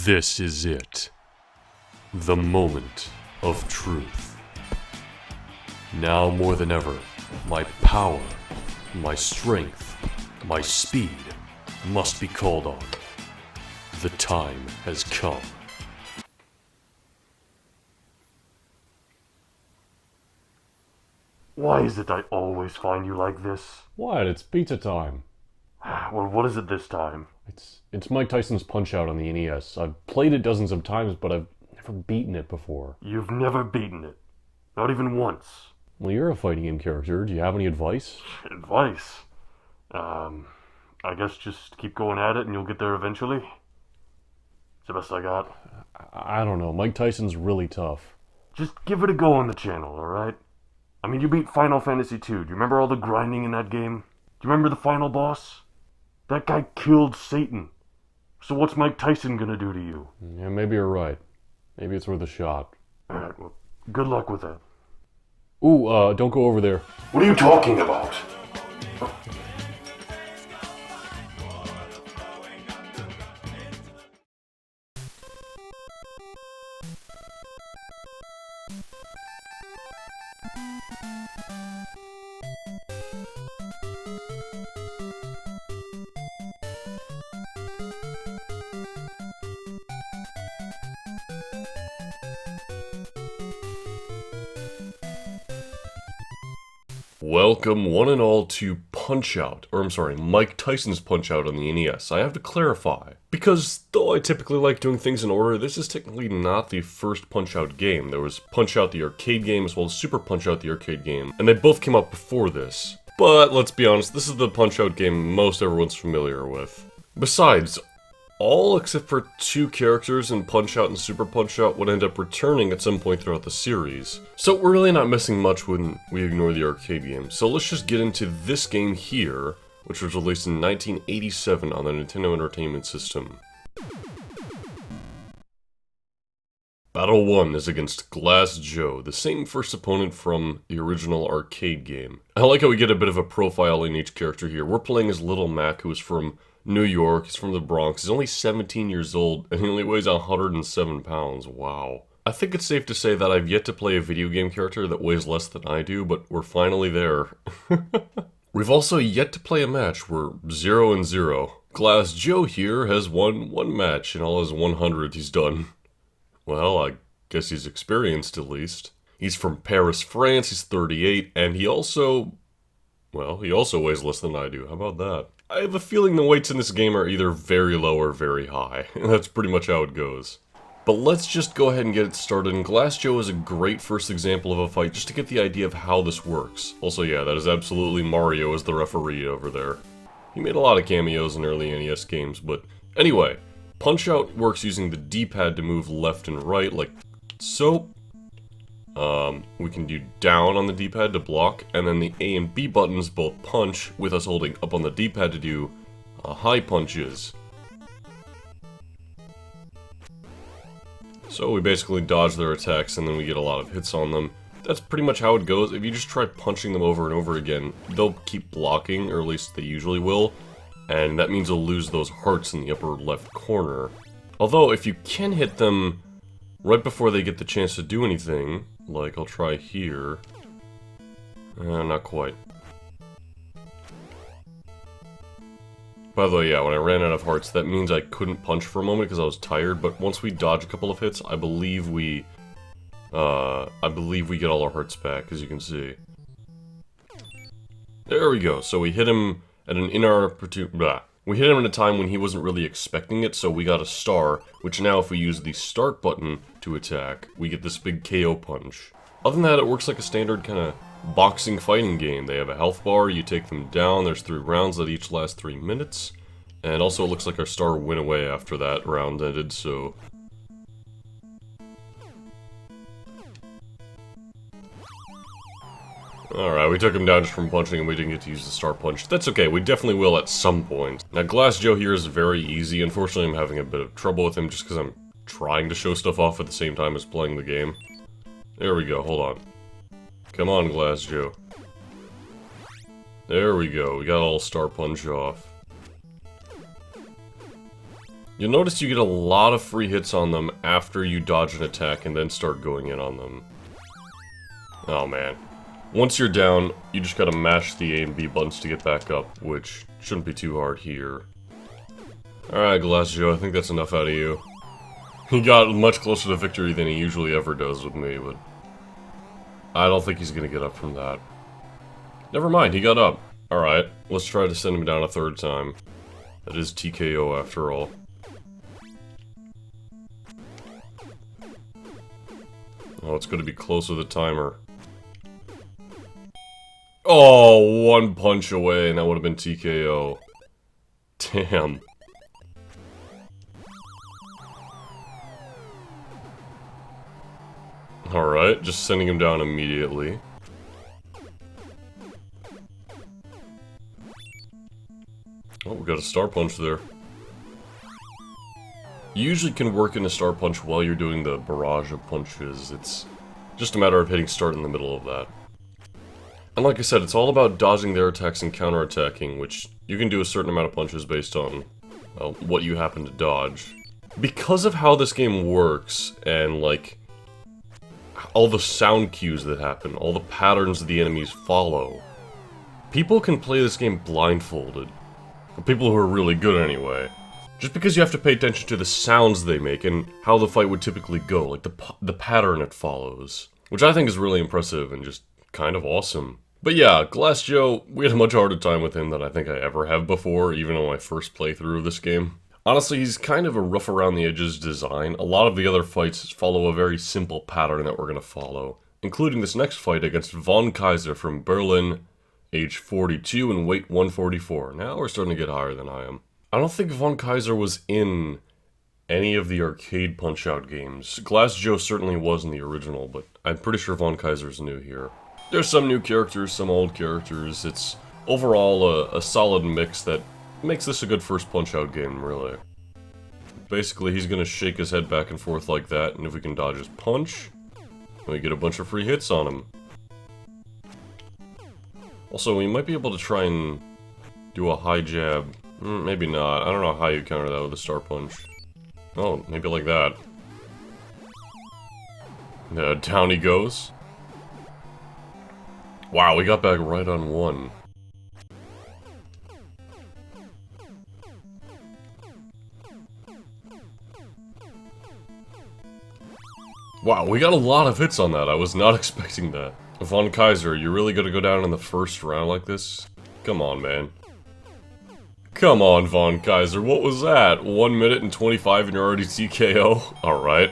This is it. The moment of truth. Now more than ever, my power, my strength, my speed must be called on. The time has come. Why is it I always find you like this? What? It's pizza time. Well, what is it this time? It's Mike Tyson's Punch-Out on the NES. I've played it dozens of times, but I've never beaten it before. You've never beaten it. Not even once. Well, you're a fighting game character. Do you have any advice? Advice? I guess just keep going at it and you'll get there eventually. It's the best I got. I don't know. Mike Tyson's really tough. Just give it a go on the channel, alright? I mean, you beat Final Fantasy II. Do you remember all the grinding in that game? Do you remember the final boss? That guy killed Satan. So what's Mike Tyson gonna do to you? Yeah, maybe you're right. Maybe it's worth a shot. Alright, well, good luck with that. Ooh, don't go over there. What are you talking about? Welcome one and all to Punch-Out, Mike Tyson's Punch-Out on the NES. I have to clarify, because though I typically like doing things in order, this is technically not the first Punch-Out game. There was Punch-Out the arcade game as well as Super Punch-Out the arcade game, and they both came out before this. But let's be honest, this is the Punch-Out game most everyone's familiar with. Besides, all except for two characters in Punch-Out and Super Punch-Out would end up returning at some point throughout the series. So we're really not missing much when we ignore the arcade game. So let's just get into this game here, which was released in 1987 on the Nintendo Entertainment System. Battle 1 is against Glass Joe, the same first opponent from the original arcade game. I like how we get a bit of a profile in each character here. We're playing as Little Mac, who is from New York. He's from the Bronx. He's only 17 years old, and he only weighs 107 pounds. Wow. I think it's safe to say that I've yet to play a video game character that weighs less than I do, but we're finally there. We've also yet to play a match. We're 0-0. Glass Joe here has won one match in all his 100 he's done. Well, I guess he's experienced at least. He's from Paris, France. He's 38, and he also weighs less than I do. How about that? I have a feeling the weights in this game are either very low or very high, and that's pretty much how it goes. But let's just go ahead and get it started, and Glass Joe is a great first example of a fight just to get the idea of how this works. Also, yeah, that is absolutely Mario as the referee over there. He made a lot of cameos in early NES games, but anyway, Punch-Out works using the D-pad to move left and right, like so. We can do down on the D-pad to block, and then the A and B buttons both punch, with us holding up on the D-pad to do high punches. So we basically dodge their attacks, and then we get a lot of hits on them. That's pretty much how it goes. If you just try punching them over and over again, they'll keep blocking, or at least they usually will, and that means they'll lose those hearts in the upper left corner. Although, if you can hit them right before they get the chance to do anything, like I'll try here. Not quite. By the way, yeah, when I ran out of hearts, that means I couldn't punch for a moment because I was tired, but once we dodge a couple of hits, I believe we get all our hearts back, as you can see. There we go, so we hit him at an we hit him at a time when he wasn't really expecting it, so we got a star, which now if we use the start button to attack, we get this big KO punch. Other than that, it works like a standard kind of boxing fighting game. They have a health bar, you take them down, there's 3 rounds that each last 3 minutes, and also it looks like our star went away after that round ended, so alright, we took him down just from punching and we didn't get to use the star punch. That's okay, we definitely will at some point. Now, Glass Joe here is very easy. Unfortunately, I'm having a bit of trouble with him just because I'm trying to show stuff off at the same time as playing the game. There we go, hold on. Come on, Glass Joe. There we go, we got all star punch off. You'll notice you get a lot of free hits on them after you dodge an attack and then start going in on them. Oh man. Once you're down, you just gotta mash the A and B buttons to get back up, which shouldn't be too hard here. Alright, Glass Joe, I think that's enough out of you. He got much closer to victory than he usually ever does with me, but I don't think he's gonna get up from that. Never mind, he got up. Alright, let's try to send him down a third time. That is TKO after all. Oh, it's gonna be close with the timer. Oh, one punch away, and that would have been TKO. Damn. Alright, just sending him down immediately. Oh, we got a star punch there. You usually can work in a star punch while you're doing the barrage of punches. It's just a matter of hitting start in the middle of that. And like I said, it's all about dodging their attacks and counterattacking, which you can do a certain amount of punches based on, well, what you happen to dodge. Because of how this game works, and like, all the sound cues that happen, all the patterns the enemies follow, people can play this game blindfolded. Or people who are really good anyway. Just because you have to pay attention to the sounds they make and how the fight would typically go, like the pattern it follows. Which I think is really impressive and just kind of awesome. But yeah, Glass Joe, we had a much harder time with him than I think I ever have before, even on my first playthrough of this game. Honestly, he's kind of a rough around the edges design. A lot of the other fights follow a very simple pattern that we're going to follow, including this next fight against Von Kaiser from Berlin, age 42 and weight 144. Now we're starting to get higher than I am. I don't think Von Kaiser was in any of the arcade Punch-Out games. Glass Joe certainly was in the original, but I'm pretty sure Von Kaiser's new here. There's some new characters, some old characters. It's overall a solid mix that makes this a good first Punch-Out game, really. Basically, he's gonna shake his head back and forth like that, and if we can dodge his punch, we get a bunch of free hits on him. Also, we might be able to try and do a high jab. Maybe not. I don't know how you counter that with a star punch. Oh, maybe like that. Down he goes. Wow, we got back right on one. Wow, we got a lot of hits on that. I was not expecting that. Von Kaiser, you're really gonna go down in the first round like this? Come on, man. Come on, Von Kaiser, what was that? 1 minute and 25 and you're already TKO? Alright.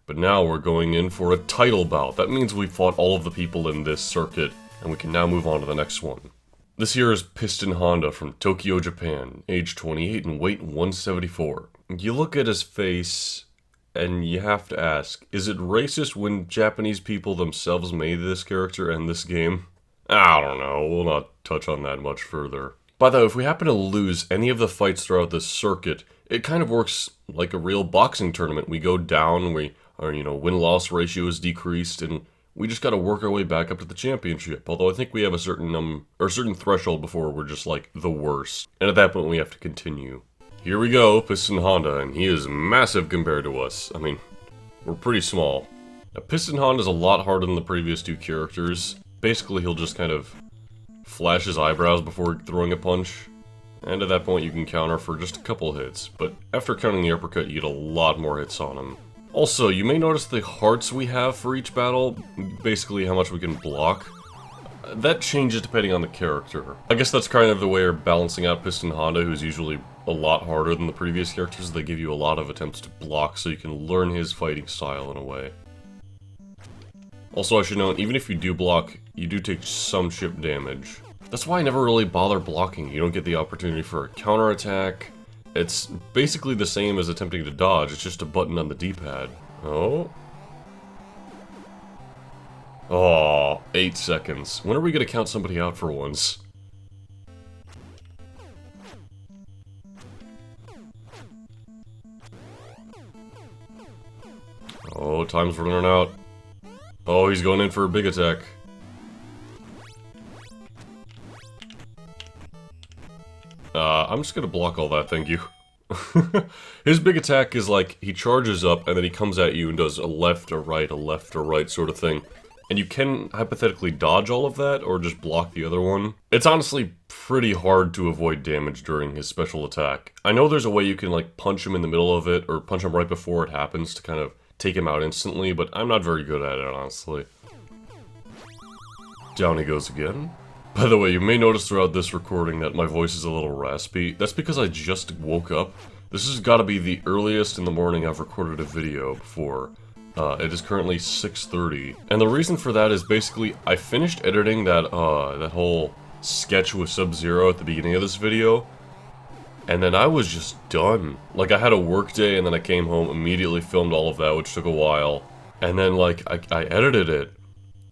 But now we're going in for a title bout. That means we fought all of the people in this circuit, and we can now move on to the next one. This here is Piston Honda from Tokyo, Japan, age 28 and weight 174. You look at his face, and you have to ask, is it racist when Japanese people themselves made this character and this game? I don't know, we'll not touch on that much further. By the way, if we happen to lose any of the fights throughout this circuit, it kind of works like a real boxing tournament. We go down, our win-loss ratio is decreased, and we just gotta work our way back up to the championship. Although I think we have a certain threshold before we're just like the worst. And at that point we have to continue. Here we go, Piston Honda, and he is massive compared to us. I mean, we're pretty small. Now, Piston Honda is a lot harder than the previous two characters. Basically, he'll just kind of flash his eyebrows before throwing a punch. And at that point you can counter for just a couple hits. But after counting the uppercut, you get a lot more hits on him. Also, you may notice the hearts we have for each battle, basically how much we can block. That changes depending on the character. I guess that's kind of the way of balancing out Piston Honda, who's usually a lot harder than the previous characters. They give you a lot of attempts to block so you can learn his fighting style in a way. Also, I should note, even if you do block, you do take some chip damage. That's why I never really bother blocking. You don't get the opportunity for a counterattack. It's basically the same as attempting to dodge, it's just a button on the D-pad. Oh. Oh, 8 seconds. When are we gonna count somebody out for once? Oh, time's running out. Oh, he's going in for a big attack. I'm just gonna block all that, thank you. His big attack is like, he charges up and then he comes at you and does a left or right sort of thing. And you can hypothetically dodge all of that or just block the other one. It's honestly pretty hard to avoid damage during his special attack. I know there's a way you can like punch him in the middle of it or punch him right before it happens to kind of take him out instantly, but I'm not very good at it, honestly. Down he goes again. By the way, you may notice throughout this recording that my voice is a little raspy. That's because I just woke up. This has got to be the earliest in the morning I've recorded a video before. It is currently 6:30, and the reason for that is basically I finished editing that whole sketch with Sub-Zero at the beginning of this video, and then I was just done. Like, I had a work day, and then I came home, immediately filmed all of that, which took a while, and then, like, I edited it,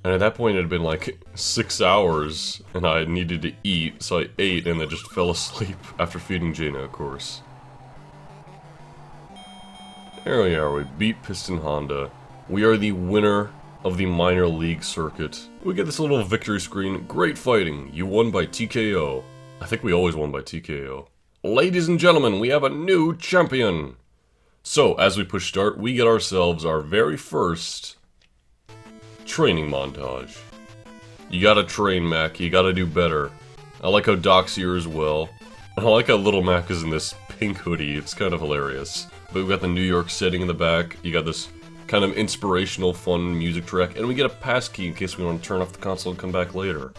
and at that point it had been, like, 6 hours, and I needed to eat, so I ate, and then just fell asleep after feeding Jaina, of course. There we are, we beat Piston Honda. We are the winner of the minor league circuit. We get this little victory screen. Great fighting. You won by TKO. I think we always won by TKO. Ladies and gentlemen, we have a new champion. So, as we push start, we get ourselves our very first training montage. You gotta train, Mac. You gotta do better. I like how Doc's here as well. I like how Little Mac is in this pink hoodie. It's kind of hilarious. But we've got the New York setting in the back. You got this kind of inspirational, fun music track. And we get a passkey in case we want to turn off the console and come back later.